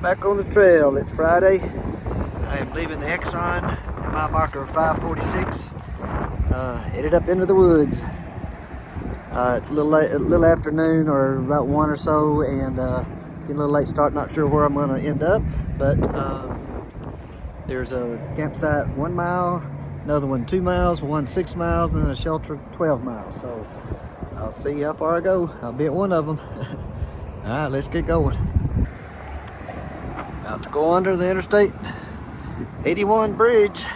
Back on the trail. It's Friday. I am leaving the Exxon at mile marker of 5:46. Headed up into the woods. It's a little late, a little afternoon, or about 1 or so, and getting a little late start. Not sure where I'm going to end up, but there's a campsite 1 mile, another one 2 miles, one 6 miles, and then a shelter 12 miles. So I'll see how far I go. I'll be at one of them. All right, let's get going. About to go under the Interstate 81 bridge. You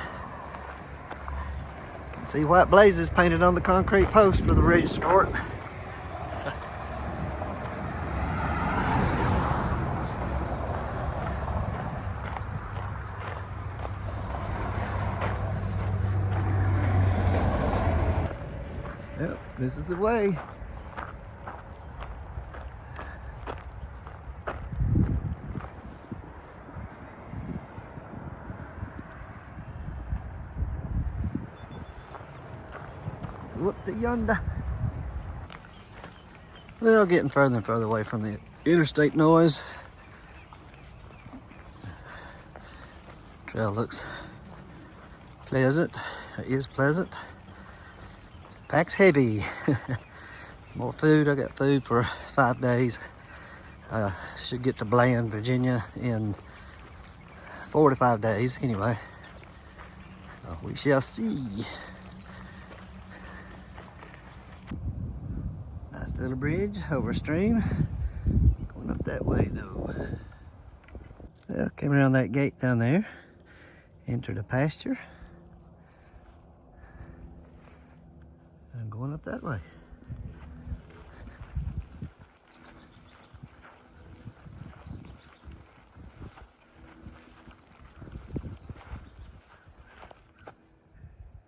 can see white blazes painted on the concrete post for the register for it. Yep, this is the way. Up to yonder. Well, getting further and further away from the interstate noise. Trail looks pleasant. It is pleasant. Pack's heavy. More food. I got food for 5 days. Should get to Bland, Virginia in 4 to 5 days. Anyway, so we shall see. Nice little bridge over a stream. Going up that way though. Well, came around that gate down there. Entered a pasture. I'm going up that way.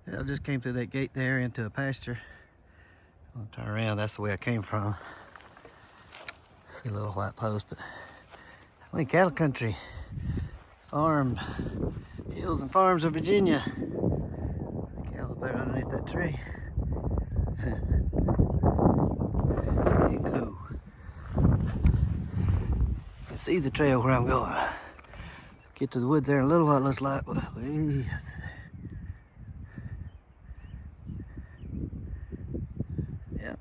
Yeah, I just came through that gate there into a pasture. I'll turn around, that's the way I came from. See a little white post, but I'm in cattle country. Farm, hills and farms of Virginia. Cattle better underneath that tree. Staying cool. You can see the trail where I'm going. Get to the woods there in a little while, it looks like. Yep.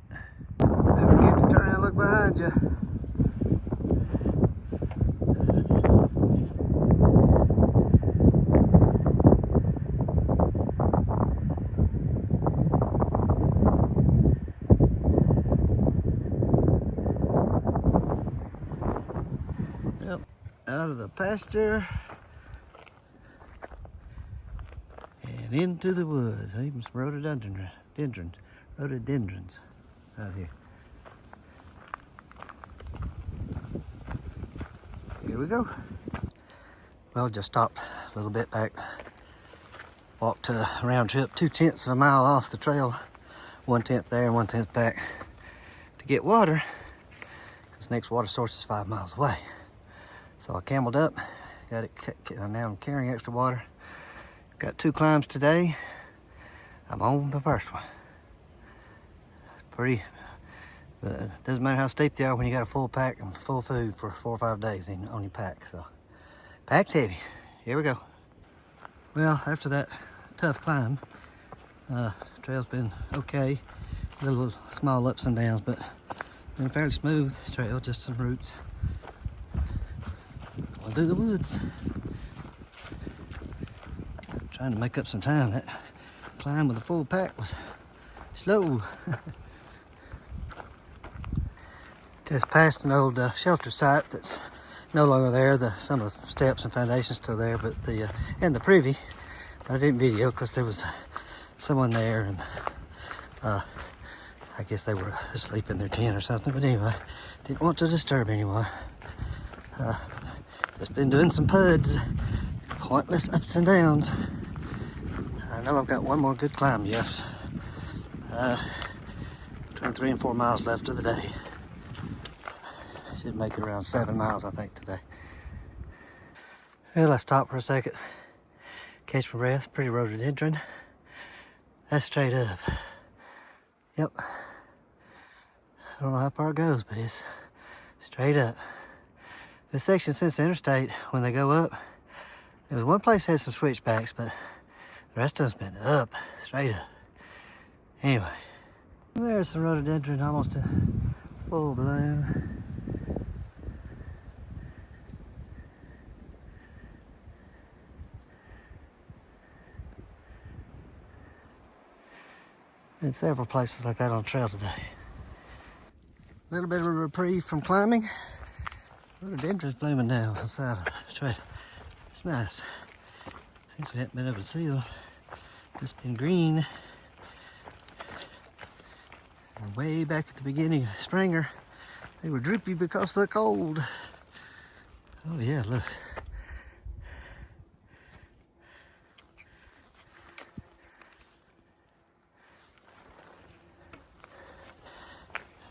Don't forget to turn around and look behind you. Yep, out of the pasture and into the woods. Even some rhododendrons out here. Here we go. Well, just stopped a little bit back. Walked a round trip, 2/10 of a mile off the trail. 1/10 there and 1/10 back to get water. This next water source is 5 miles away. So I cameled up, got it. Now I'm carrying extra water. Got 2 climbs today. I'm on the first one. Pretty. Doesn't matter how steep they are when you got a full pack and full food for 4 or 5 days on your pack. So, pack's heavy. Here we go. Well, after that tough climb, trail's been okay. Little small ups and downs, but been a fairly smooth trail, just some roots. Going through the woods. Trying to make up some time. That climb with a full pack was slow. Just passed an old shelter site that's no longer there. Some of the steps and foundations still there, but and the privy. But I didn't video because there was someone there, and I guess they were asleep in their tent or something. But anyway, didn't want to disturb anyone. Just been doing some puds, pointless ups and downs. I know I've got one more good climb left. Between 3 and 4 miles left of the day. Should make it around 7 miles, I think, today. Well, I stopped for a second, catch my breath. Pretty rhododendron. That's straight up. Yep. I don't know how far it goes, but it's straight up. This section since the interstate, when they go up, there was one place that had some switchbacks, but the rest of them's been up, straight up. Anyway, there's some rhododendron almost in full bloom. Been several places like that on the trail today. A little bit of a reprieve from climbing. Rhododendron's blooming now on the side of the trail. It's nice. Since we haven't been able to see them, it's been green. And way back at the beginning of Springer, they were droopy because of the cold. Oh yeah, look.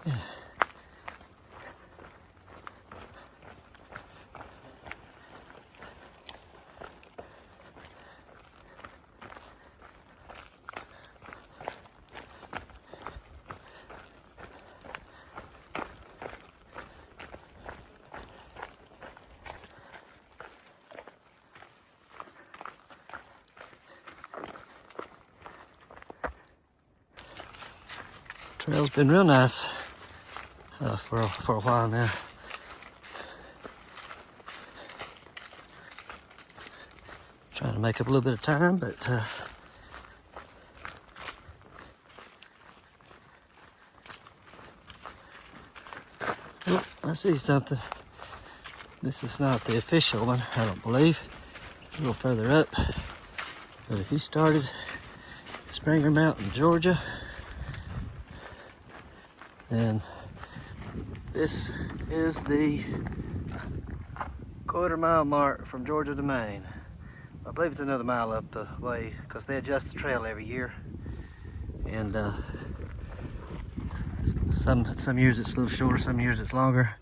Yeah. Trail's been real nice for a while now. Trying to make up a little bit of time, but oh, I see something. This is not the official one, I don't believe. It's a little further up. But if you started Springer Mountain, Georgia, and this is the quarter-mile mark from Georgia to Maine. I believe it's another mile up the way because they adjust the trail every year. And some years it's a little shorter, some years it's longer.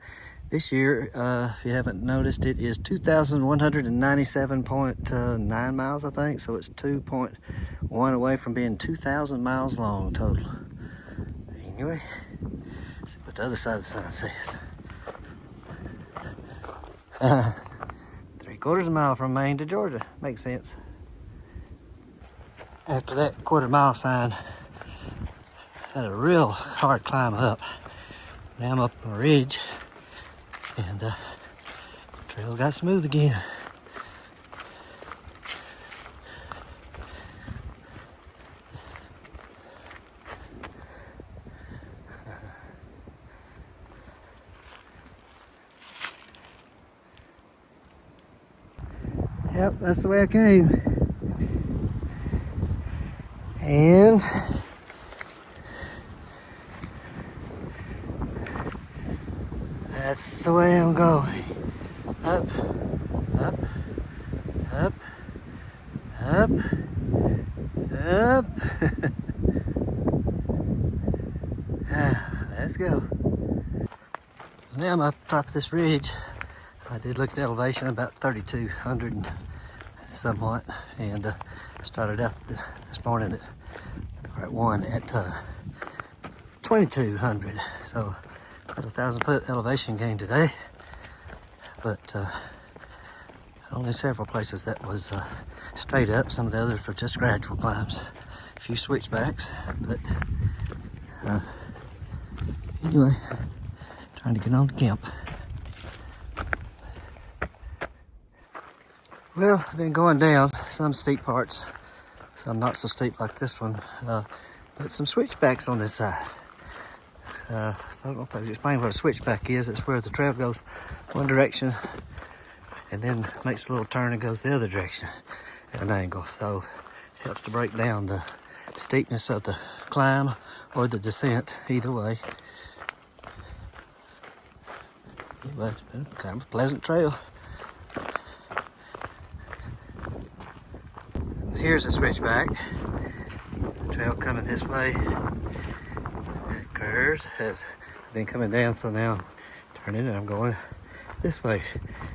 This year, if you haven't noticed, it is 2,197.9 miles, I think. So it's 2.1 away from being 2,000 miles long total. Anyway. See what the other side of the sign says. 3/4 of a mile from Maine to Georgia. Makes sense. After that quarter-mile sign, had a real hard climb up. Now I'm up on a ridge, and the trails got smooth again. Yep, that's the way I came. And that's the way I'm going. Up, up, up, up, up. Let's go. Now I'm up top of this ridge. I did look at elevation about 3,200 and somewhat, and I started out this morning at 2,200. So about 1,000-foot elevation gain today, but only several places that was straight up. Some of the others were just gradual climbs, a few switchbacks, but anyway, trying to get on to camp. Well, I've been going down some steep parts, some not so steep like this one, but some switchbacks on this side. I don't know if I can explain what a switchback is. It's where the trail goes one direction and then makes a little turn and goes the other direction at an angle. So it helps to break down the steepness of the climb or the descent, either way. Anyway, it's been kind of a pleasant trail. Here's a switchback. The trail coming this way. It curves as I've been coming down, so now I'm turning and I'm going this way,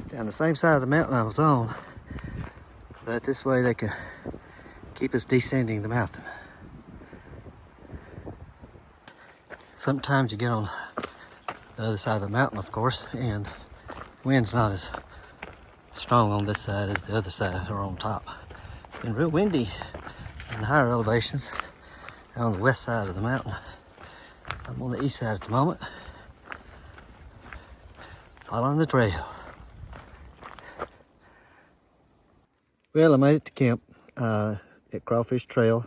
down the same side of the mountain I was on. But this way they can keep us descending the mountain. Sometimes you get on the other side of the mountain, of course, and Wind's not as strong on this side as the other side or on top. It's been real windy in the higher elevations on the west side of the mountain. I'm on the east side at the moment, following the trail. Well, I made it to camp at Crawfish Trail.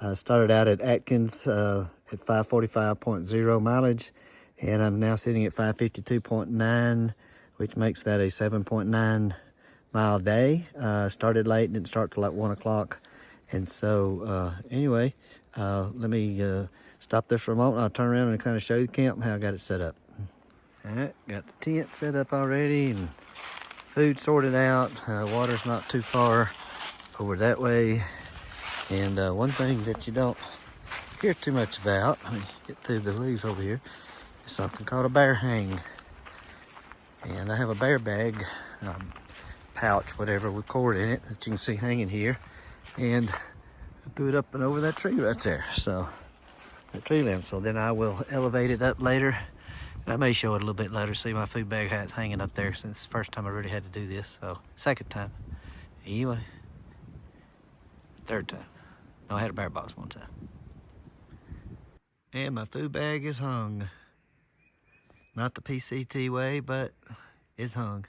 I started out at Atkins at 545.0 mileage, and I'm now sitting at 552.9, which makes that a 7.9 mile day. Started late, didn't start till like 1 o'clock. And so anyway, let me stop there for a moment. I'll turn around and kind of show you the camp and how I got it set up. All right, got the tent set up already and food sorted out. Water's not too far over that way. And one thing that you don't hear too much about, let me get through the leaves over here, is something called a bear hang. And I have a bear bag, pouch, whatever, with cord in it that you can see hanging here. And I threw it up and over that tree right there. So, that tree limb. So then I will elevate it up later. And I may show it a little bit later. See my food bag hat's hanging up there since the first time I really had to do this. So, second time. Anyway, third time. No, I had a bear box one time. And my food bag is hung. Not the PCT way, but it's hung.